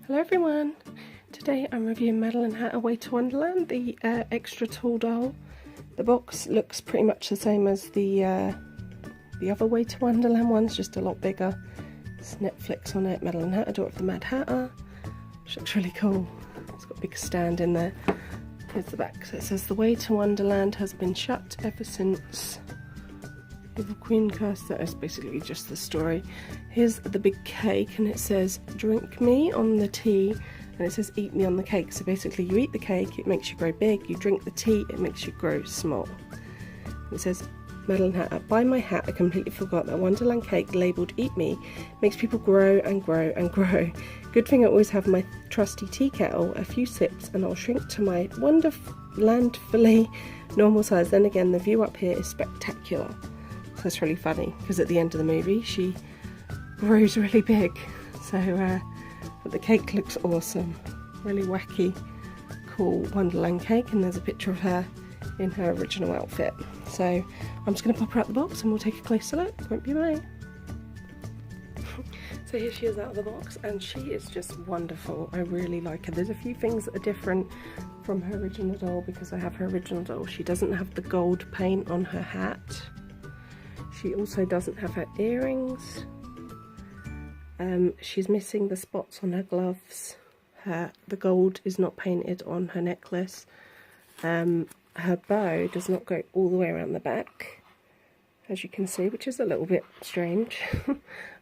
Hello everyone! Today I'm reviewing Madeline Hatter Way to Wonderland, the extra tall doll. The box looks pretty much the same as the other Way to Wonderland one's, just a lot bigger. There's Netflix on it, Madeline Hatter, daughter of the Mad Hatter, which looks really cool. It's got a big stand in there. Here's the back. So it says the Way to Wonderland has been shut ever since Evil Queen cursed. That is basically just the story. Here's the big cake and it says drink me on the tea and it says eat me on the cake. So basically you eat the cake, it makes you grow big, you drink the tea, it makes you grow small. It says Madeline Hatter, buy my hat, I completely forgot that Wonderland cake labelled eat me makes people grow and grow and grow. Good thing I always have my trusty tea kettle, a few sips and I'll shrink to my wonderlandfully normal size. Then again the view up here is spectacular. So that's really funny because at the end of the movie she grows really big. So but the cake looks awesome, really wacky, cool Wonderland cake, and there's a picture of her in her original outfit. So I'm just going to pop her out the box and we'll take a closer look. Won't be away. So here she is out of the box and she is just wonderful. I really like her. There's a few things that are different from her original doll because I have her original doll. She doesn't have the gold paint on her hat. She also doesn't have her earrings. She's missing the spots on her gloves. The gold is not painted on her necklace. Her bow does not go all the way around the back, as you can see, which is a little bit strange.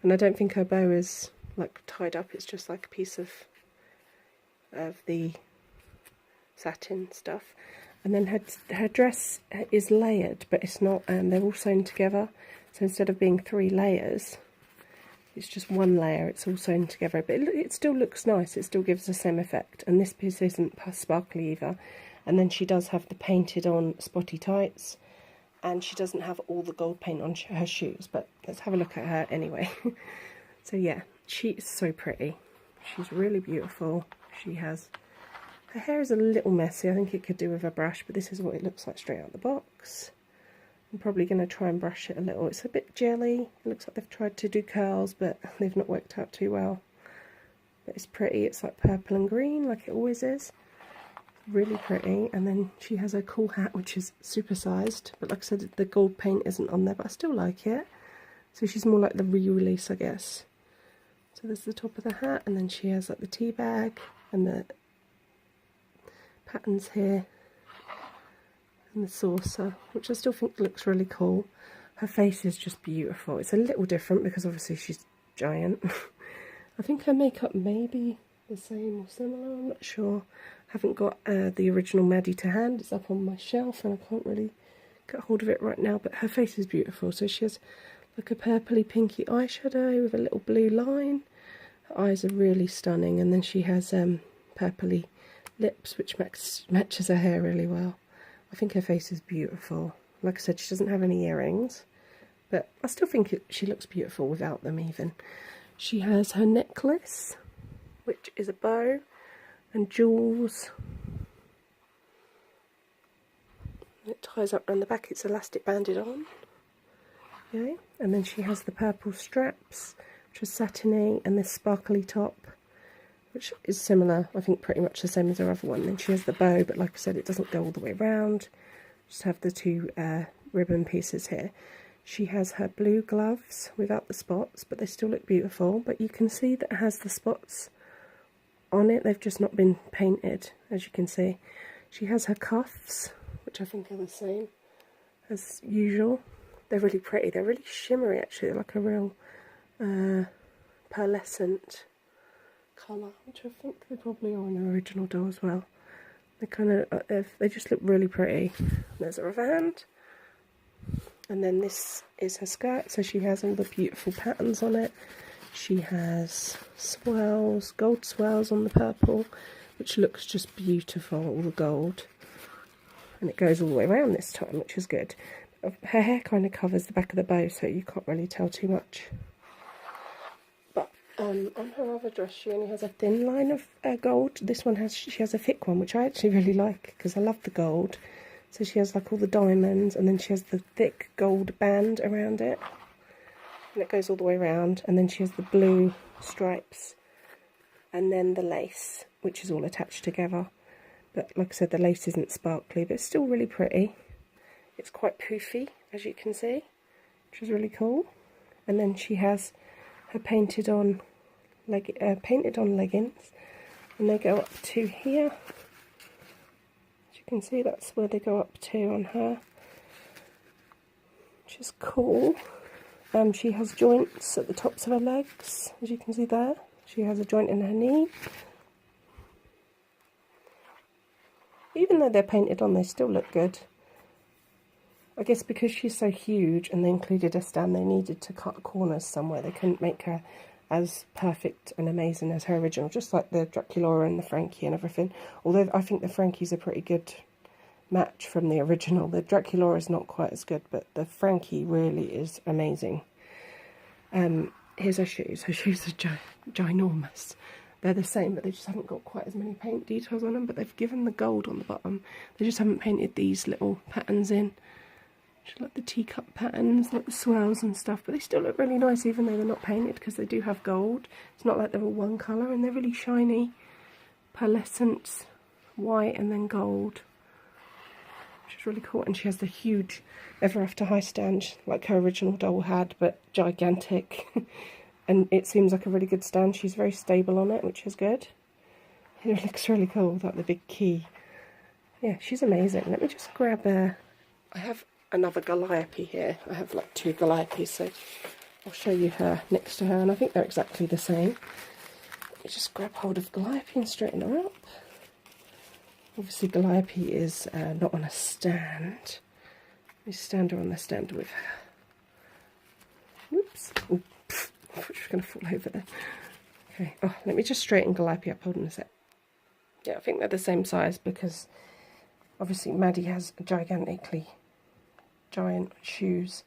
And I don't think her bow is like tied up. It's just like a piece of the satin stuff. And then her dress is layered, but it's not, they're all sewn together. So instead of being 3 layers, it's just 1 layer, it's all sewn together. But it still looks nice, it still gives the same effect. And this piece isn't sparkly either. And then she does have the painted on spotty tights. And she doesn't have all the gold paint on her shoes. But let's have a look at her anyway. So yeah, she is so pretty. She's really beautiful. Her hair is a little messy, I think it could do with a brush, but this is what it looks like straight out the box. I'm probably going to try and brush it a little. It's a bit jelly, it looks like they've tried to do curls, but they've not worked out too well. But it's pretty, it's like purple and green, like it always is. Really pretty, and then she has a cool hat, which is super sized, but like I said, the gold paint isn't on there, but I still like it. So she's more like the re-release, I guess. So there's the top of the hat, and then she has like the tea bag, and the patterns here and the saucer, which I still think looks really cool. Her face is just beautiful. It's a little different because obviously she's giant. I think her makeup may be the same or similar, I'm not sure. I haven't got the original Maddie to hand. It's up on my shelf and I can't really get hold of it right now, but her face is beautiful. So she has like a purpley pinky eyeshadow with a little blue line. Her eyes are really stunning, and then she has purpley lips, which matches her hair really well. I think her face is beautiful. Like I said, she doesn't have any earrings, but I still think she looks beautiful without them even. She has her necklace, which is a bow and jewels. It ties up around the back, it's elastic banded on. Okay, and then she has the purple straps, which are satiny, and this sparkly top, which is similar, I think pretty much the same as her other one. Then she has the bow, but like I said, it doesn't go all the way around. Just have the 2 ribbon pieces here. She has her blue gloves without the spots, but they still look beautiful. But you can see that it has the spots on it. They've just not been painted, as you can see. She has her cuffs, which I think are the same as usual. They're really pretty. They're really shimmery, actually. They're like a real pearlescent colour, which I think they probably are in the original doll as well. They kind of, they just look really pretty. There's her other hand, and then this is her skirt. So she has all the beautiful patterns on it. She has swirls, gold swirls on the purple, which looks just beautiful, all the gold, and it goes all the way around this time, which is good. Her hair kind of covers the back of the bow, so you can't really tell too much. On her other dress, she only has a thin line of gold. This one she has a thick one, which I actually really like because I love the gold. So she has like all the diamonds, and then she has the thick gold band around it, and it goes all the way around. And then she has the blue stripes and then the lace, which is all attached together. But like I said, the lace isn't sparkly, but it's still really pretty. It's quite poofy, as you can see, which is really cool. And then she has her painted on leggings, and they go up to here. As you can see, that's where they go up to on her, which is cool. She has joints at the tops of her legs, as you can see there. She has a joint in her knee. Even though they're painted on, they still look good. I guess because she's so huge and they included a stand, they needed to cut corners somewhere. They couldn't make her as perfect and amazing as her original, just like the Draculaura and the Frankie and everything. Although I think the Frankie's a pretty good match from the original. The Draculaura is not quite as good, but the Frankie really is amazing. Here's her shoes. Her shoes are ginormous. They're the same, but they just haven't got quite as many paint details on them, but they've given the gold on the bottom. They just haven't painted these little patterns in. Just like the teacup patterns, like the swirls and stuff, but they still look really nice even though they're not painted, because they do have gold. It's not like they're all one colour, and they're really shiny, pearlescent, white and then gold, which is really cool. And she has the huge Ever After High stand like her original doll had, but gigantic. And it seems like a really good stand. She's very stable on it, which is good. It looks really cool, like the big key. Yeah, she's amazing. Let me just grab I have another Calliope here. I have like 2 Calliopes, so I'll show you her next to her, and I think they're exactly the same. Let me just grab hold of Calliope and straighten her up. Obviously Calliope is not on a stand. Let me stand her on the stand with her. Whoops. Oh, I thought she was going to fall over there. Okay, oh, let me just straighten Calliope up. Hold on a sec. Yeah, I think they're the same size, because obviously Maddie has giant shoes.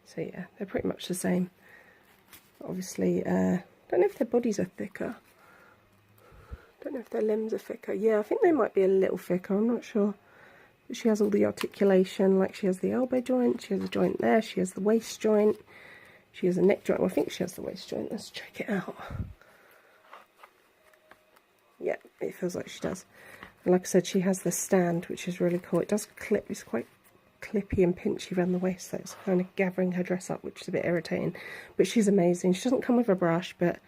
So yeah, they're pretty much the same. Obviously, I don't know if their bodies are thicker. Don't know if their limbs are thicker. Yeah, I think they might be a little thicker, I'm not sure. But she has all the articulation, like she has the elbow joint, she has a joint there, she has the waist joint, she has a neck joint. Well, I think she has the waist joint. Let's check it out. Yeah, it feels like she does. And like I said, she has the stand, which is really cool. It does clip, it's quite clippy and pinchy around the waist, so it's kind of gathering her dress up, which is a bit irritating. But she's amazing. She doesn't come with a brush, but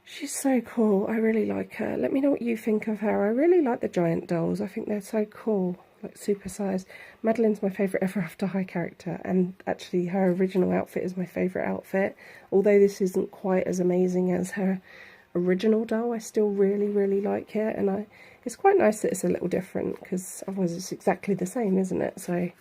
she's so cool. I really like her. Let me know what you think of her. I really like the giant dolls. I think they're so cool, like super size. Madeline's my favourite Ever After High character, and actually her original outfit is my favourite outfit. Although this isn't quite as amazing as her original doll, I still really like it, and it's quite nice that it's a little different, because otherwise it's exactly the same, isn't it? So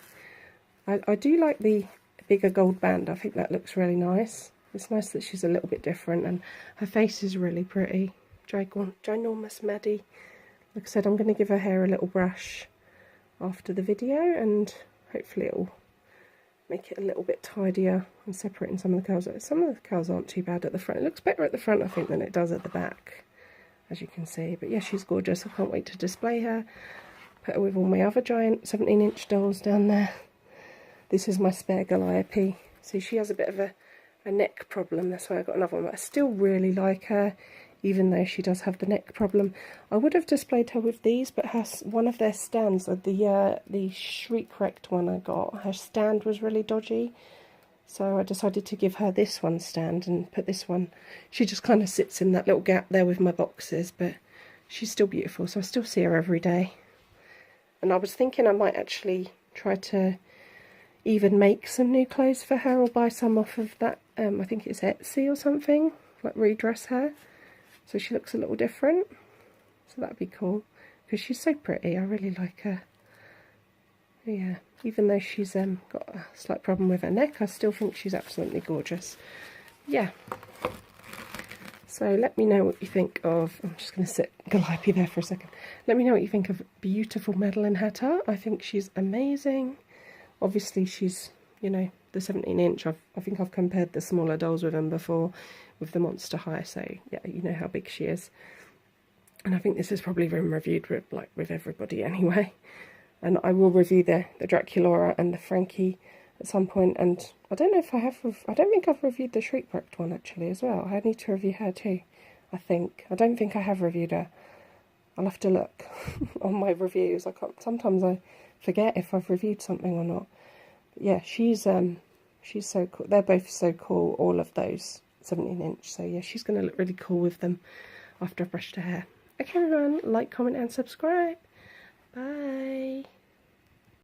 I do like the bigger gold band. I think that looks really nice. It's nice that she's a little bit different, and her face is really pretty. Ginormous Maddie. Like I said, I'm going to give her hair a little brush after the video, and hopefully it'll make it a little bit tidier and separating some of the curls. Some of the curls aren't too bad at the front. It looks better at the front, I think, than it does at the back, as you can see. But yeah, she's gorgeous. I can't wait to display her. Put her with all my other giant 17-inch dolls down there. This is my spare Calliope. See, she has a bit of a neck problem. That's why I got another one. But I still really like her, even though she does have the neck problem. I would have displayed her with these, but one of their stands, the Shriek Wrecked one I got, her stand was really dodgy. So I decided to give her this one stand and put this one. She just kind of sits in that little gap there with my boxes, but she's still beautiful, so I still see her every day. And I was thinking I might actually try to even make some new clothes for her, or buy some off of that, I think it's Etsy or something, like redress her, so she looks a little different. So that'd be cool, because she's so pretty. I really like her. Yeah, even though she's got a slight problem with her neck, I still think she's absolutely gorgeous. Yeah. So let me know what you think of, I'm just going to sit Calliope there for a second. Let me know what you think of beautiful Madeline Hatter. I think she's amazing. Obviously she's, you know, the 17-inch. I think I've compared the smaller dolls with them before, with the Monster High, so yeah, you know how big she is. And I think this has probably been reviewed with everybody anyway. And I will review the Draculaura and the Frankie at some point, and I don't know if I have, I don't think I've reviewed the shriek-bricked one actually as well. I need to review her too, I think. I don't think I have reviewed her. I'll have to look on my reviews. Sometimes I forget if I've reviewed something or not. But yeah, she's so cool. They're both so cool, all of those 17-inch. So yeah, she's going to look really cool with them after I've brushed her hair. Okay everyone, like, comment and subscribe. Bye.